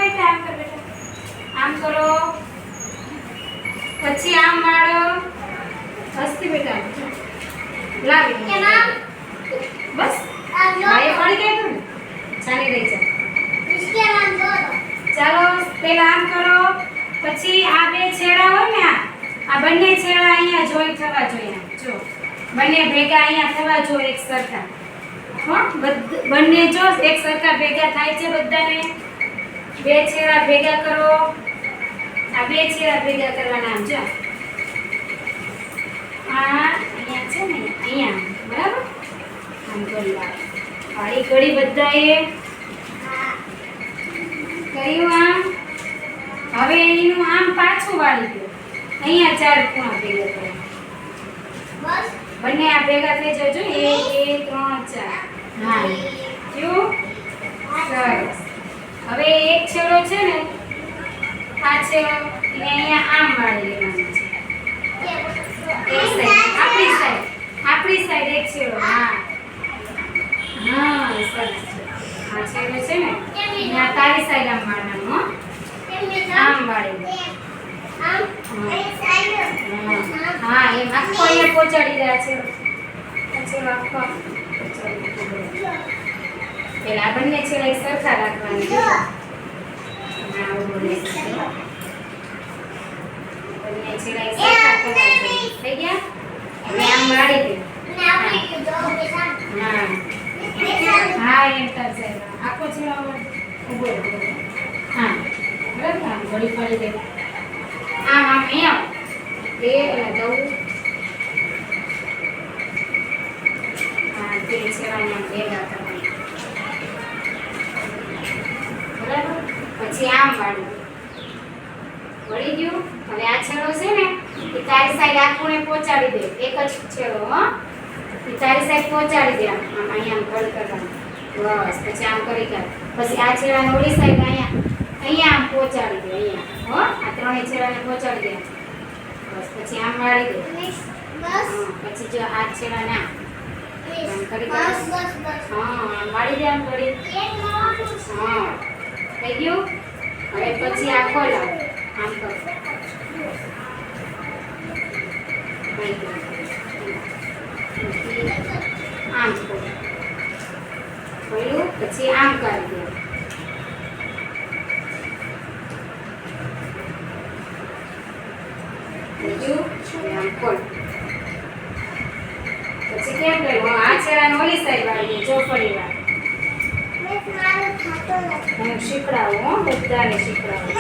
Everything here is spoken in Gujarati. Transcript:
બેટા આમ કર બેટા આમ કરો પછી આમ વાળો હસતી બેટા લાવી કેમ આમ બસ ભાઈ પડી ગઈ તું ચાલી રહી છે इसके नाम दो ચાલો પહેલા આમ કરો પછી આ બે છેડા હોય ને આ બંને છેડા અહીંયા જોઈન્ટ થવા જોઈએ જો બંને ભેગા અહીંયા થવા જોઈએ એક સરખા હો બંને જો એક સરખા ભેગા થાય છે બધાને બે છેડા ભેગા કરો આ બે છેડા ભેગા કરવાના આમ જો આ અહીંયા છે ને અહીંયા બરાબર આમ કરી વાળી ઘડી બધાએ કર્યું આમ હવે એનું આમ પાછું વાળી દો અહીંયા ચાર ખૂણા ભેગા કરો बस બંને આ ભેગા થઈ જજો 1 2 3 4 હા જો સરસ હવે એક છેડો છે ને આ છેડો એને અહીંયા આમ વાળી લેવાનો છે એક સાઈડ આપણી સાઈડ એક છેડો હા હા સરસ આ છેડો છે ને અહીંયા તારી સાઈડ આમ વાળવાનો હો આમ વાળી દે હા એમ આખો અહીંયા પહોંચાડી રહ્યા છે પછી આખો પેલા આ બંને છેડા એક સરખા રાખવાની જો આવું બોલે છે બંને છેડા એક સરખા કરવા જોઈએ થઈ ગયા હવે આમ વાળી દે હા એમ કરશે આખો છેડો ઉભો હા બરાબર આમ ઘડી પડી દે આમ આમ એમ બે દઉં હા તે છેડાને ભેગા કરવાના બરાબર પછી આમ વાળું વળી ગયું હવે આ છેડો છે ને એ તારી સાઈડ આખું પહોંચાડી દે એક જ છેડો હો એ તારી સાઈડ પહોંચાડી દે આમ અહીંયા આમ કટ કરવાનું બસ પછી આમ કરી કર પછી આ છેડાને ઓલી સાઈડ અહીંયા આમ પહોંચાડી દે અહીંયા હો આ ત્રણેય છેડાને પહોંચાડી દે બસ પછી આમ વાળી દે बस પછી જો આ છેડાને આમ કરી बस કર बस बस હા આમ વાળી દે આમ કરી एक नंबर હા થઈ ગયું હવે પછી આ ખોલાવ આમ કર થઈ ગયું. આમ ખોલ્યું પછી આમ કરી દે બીજું હવે આમ ખોલ પછી કેમ કર્યું આ છેડાને ઓલી સાઈડ વાળી જો ફરી વાર मैं मारो खातो હું શીખડાવું હો બધાને શીખડાવું